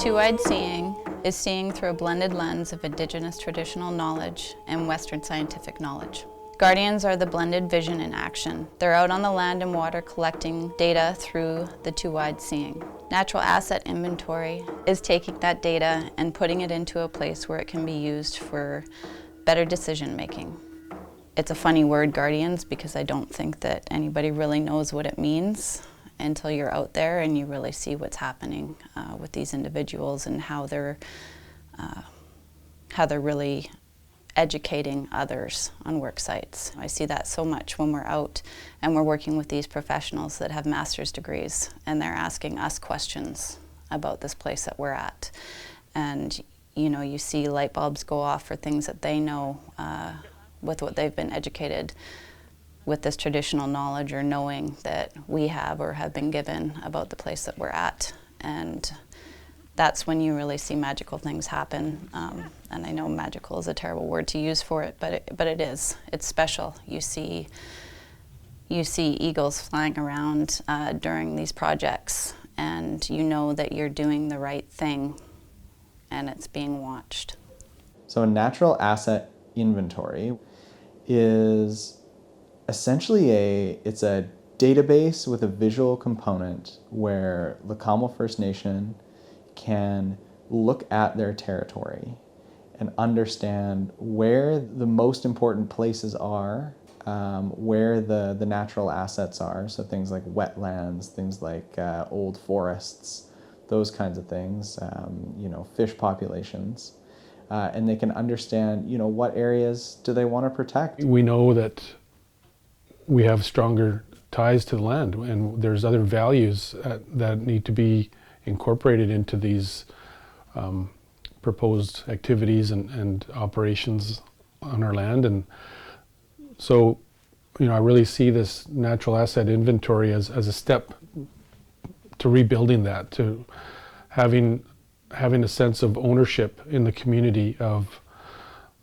Two-eyed seeing is seeing through a blended lens of Indigenous traditional knowledge and Western scientific knowledge. Guardians are the blended vision in action. They're out on the land and water collecting data through the two-eyed seeing. Natural asset inventory is taking that data and putting it into a place where it can be used for better decision making. It's a funny word, guardians, because I don't think that anybody really knows what it means until you're out there and you really see what's happening with these individuals and how they're really educating others on work sites. I see that so much when we're out and we're working with these professionals that have master's degrees and they're asking us questions about this place that we're at. And you know, you see light bulbs go off for things that they know with what they've been educated with this traditional knowledge or knowing that we have or have been given about the place that we're at. And that's when you really see magical things happen. And I know magical is a terrible word to use for it, but it is. It's special. You see eagles flying around during these projects, and you know that you're doing the right thing, and it's being watched. So a natural asset inventory is essentially it's a database with a visual component where Leq'á First Nation can look at their territory and understand where the most important places are, where the natural assets are, so things like wetlands, things like old forests, those kinds of things, fish populations, and they can understand, what areas do they want to protect. We know that we have stronger ties to the land, and there's other values that need to be incorporated into these proposed activities and operations on our land. And so, I really see this natural asset inventory as a step to rebuilding that, to having a sense of ownership in the community of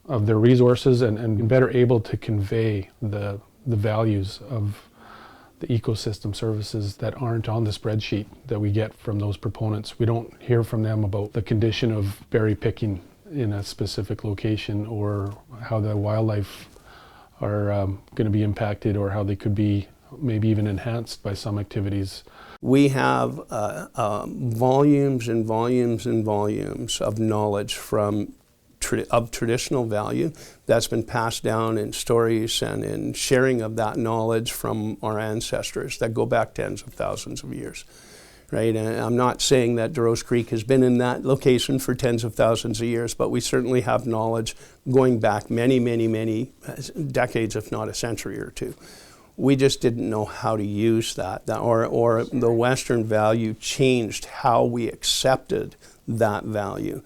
their resources and better able to convey the values of the ecosystem services that aren't on the spreadsheet that we get from those proponents. We don't hear from them about the condition of berry picking in a specific location, or how the wildlife are going to be impacted, or how they could be maybe even enhanced by some activities. We have volumes and volumes and volumes of knowledge of traditional value that's been passed down in stories and in sharing of that knowledge from our ancestors that go back tens of thousands of years, right? And I'm not saying that DeRose Creek has been in that location for tens of thousands of years, but we certainly have knowledge going back many, many, many decades, if not a century or two. We just didn't know how to use that, or the Western value changed how we accepted that value.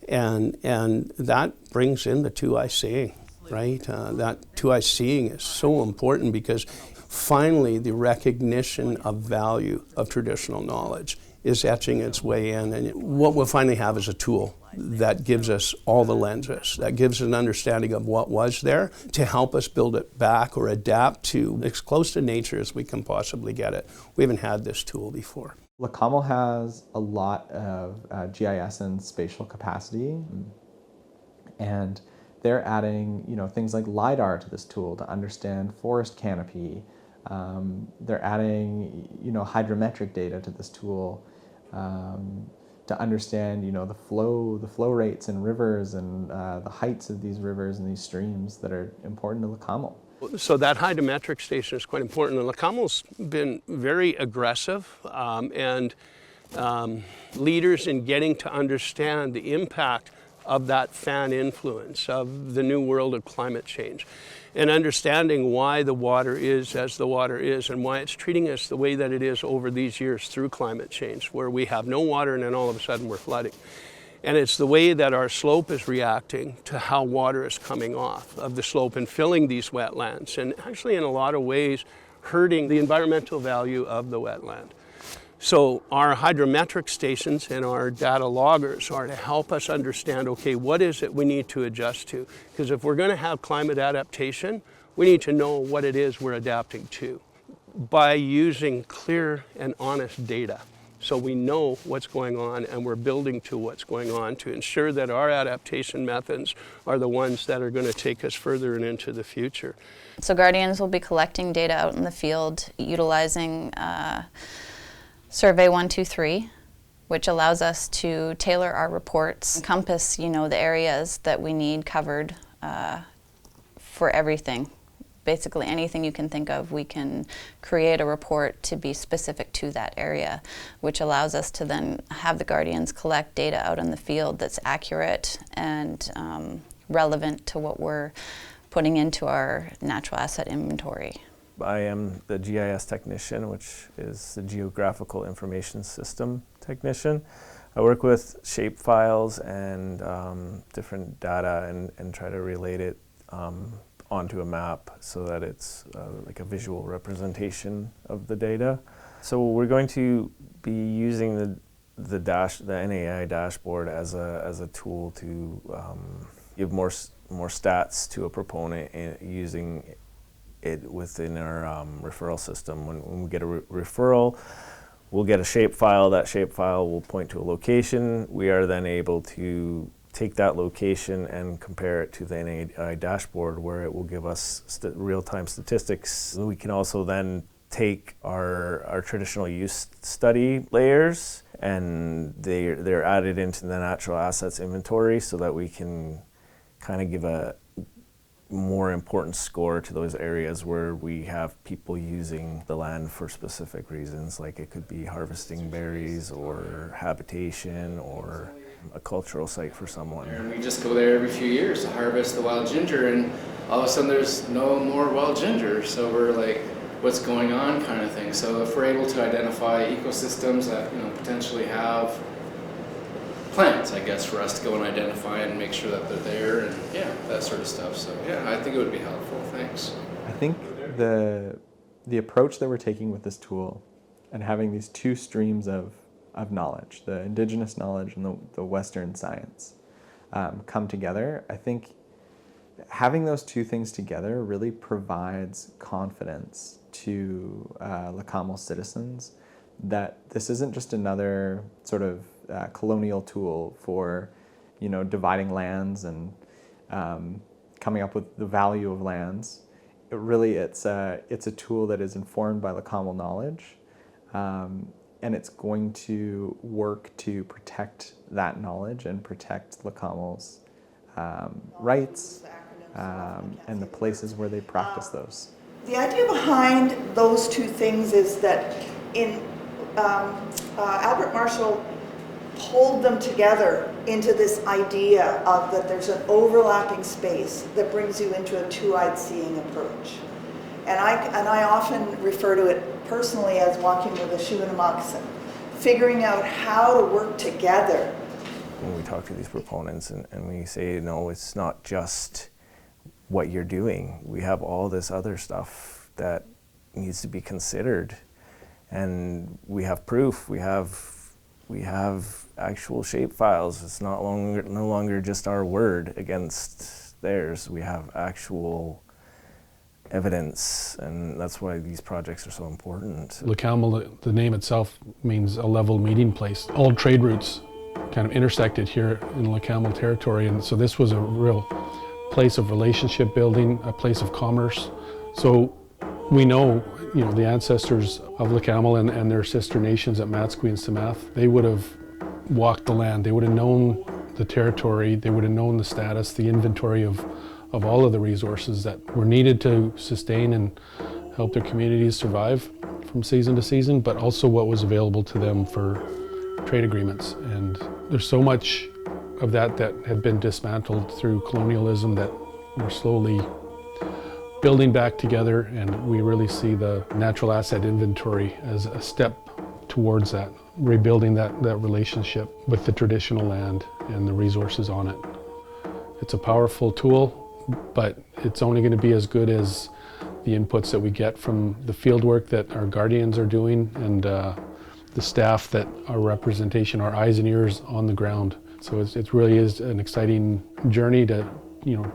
And that brings in the two-eye seeing, right? That two-eye seeing is so important because finally the recognition of value of traditional knowledge is etching its way in. And what we'll finally have is a tool that gives us all the lenses, that gives an understanding of what was there to help us build it back or adapt to as close to nature as we can possibly get it. We haven't had this tool before. Leq'á has a lot of GIS and spatial capacity, and they're adding, things like LiDAR to this tool to understand forest canopy. They're adding, hydrometric data to this tool to understand, the flow rates in rivers and the heights of these rivers and these streams that are important to Leq'á. So that hydrometric station is quite important, and Leq'á's been very aggressive and leaders in getting to understand the impact of that fan influence of the new world of climate change, and understanding why the water is as the water is and why it's treating us the way that it is over these years through climate change, where we have no water and then all of a sudden we're flooding. And it's the way that our slope is reacting to how water is coming off of the slope and filling these wetlands, and actually in a lot of ways hurting the environmental value of the wetland. So our hydrometric stations and our data loggers are to help us understand, okay, what is it we need to adjust to? Because if we're going to have climate adaptation, we need to know what it is we're adapting to by using clear and honest data. So we know what's going on, and we're building to what's going on to ensure that our adaptation methods are the ones that are going to take us further and into the future. So Guardians will be collecting data out in the field utilizing Survey 123, which allows us to tailor our reports, encompass, the areas that we need covered for everything. Basically anything you can think of, we can create a report to be specific to that area, which allows us to then have the Guardians collect data out in the field that's accurate and relevant to what we're putting into our natural asset inventory. I am the GIS technician, which is the Geographical Information System technician. I work with shape files and different data and try to relate it onto a map so that it's like a visual representation of the data. So we're going to be using the NAI dashboard as a tool to give more stats to a proponent using it within our referral system. When we get a referral, we'll get a shape file. That shape file will point to a location. We are then able to take that location and compare it to the NAI dashboard, where it will give us real-time statistics. We can also then take our traditional use study layers, and they're added into the natural assets inventory so that we can kind of give a more important score to those areas where we have people using the land for specific reasons, like it could be harvesting berries or habitation or a cultural site for someone. And we just go there every few years to harvest the wild ginger, and all of a sudden there's no more wild ginger. So we're like, what's going on kind of thing. So if we're able to identify ecosystems that potentially have plants, I guess, for us to go and identify and make sure that they're there, and that sort of stuff. So I think it would be helpful. Thanks. I think the approach that we're taking with this tool and having these two streams of knowledge, the Indigenous knowledge and the Western science, come together, I think having those two things together really provides confidence to Leq'á citizens that this isn't just another sort of colonial tool for, dividing lands and coming up with the value of lands. It's a tool that is informed by Leq'á knowledge, and it's going to work to protect that knowledge and protect Leq'á's rights and the places where they practice those. The idea behind those two things is that Albert Marshall pulled them together into this idea of that there's an overlapping space that brings you into a two-eyed seeing approach. And I often refer to it personally as walking with a shoe and a moccasin, figuring out how to work together. When we talk to these proponents and we say, no, it's not just what you're doing. We have all this other stuff that needs to be considered. And we have proof. We have actual shape files. It's no longer just our word against theirs. We have actual evidence, and that's why these projects are so important. Leq'á, the name itself, means a level meeting place. All trade routes kind of intersected here in Leq'á territory, and so this was a real place of relationship building, a place of commerce. So we know, the ancestors of Leq'á and their sister nations at Matsqui and Samath, they would have walked the land. They would have known the territory. They would have known the status, the inventory of all of the resources that were needed to sustain and help their communities survive from season to season, but also what was available to them for trade agreements. And there's so much of that had been dismantled through colonialism that we're slowly building back together, and we really see the natural asset inventory as a step towards that, rebuilding that relationship with the traditional land and the resources on it. It's a powerful tool, but it's only going to be as good as the inputs that we get from the field work that our Guardians are doing and the staff that our representation, our eyes and ears on the ground. So it really is an exciting journey to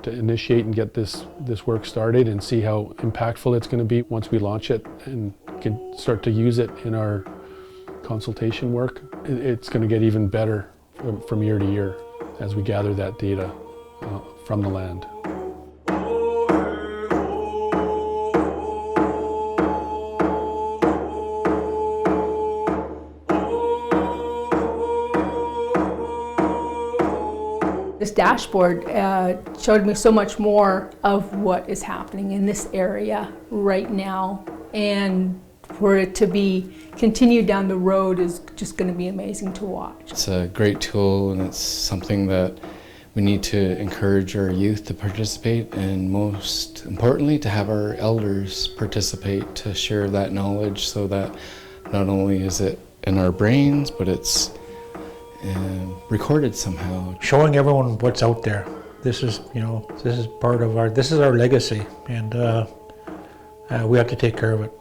initiate and get this work started and see how impactful it's going to be once we launch it and can start to use it in our consultation work, it's going to get even better from year to year as we gather that data from the land. This dashboard showed me so much more of what is happening in this area right now, and for it to be continued down the road is just going to be amazing to watch. It's a great tool, and it's something that we need to encourage our youth to participate, and most importantly to have our elders participate, to share that knowledge so that not only is it in our brains, but it's recorded somehow. Showing everyone what's out there. This is, this is part of this is our legacy, and we have to take care of it.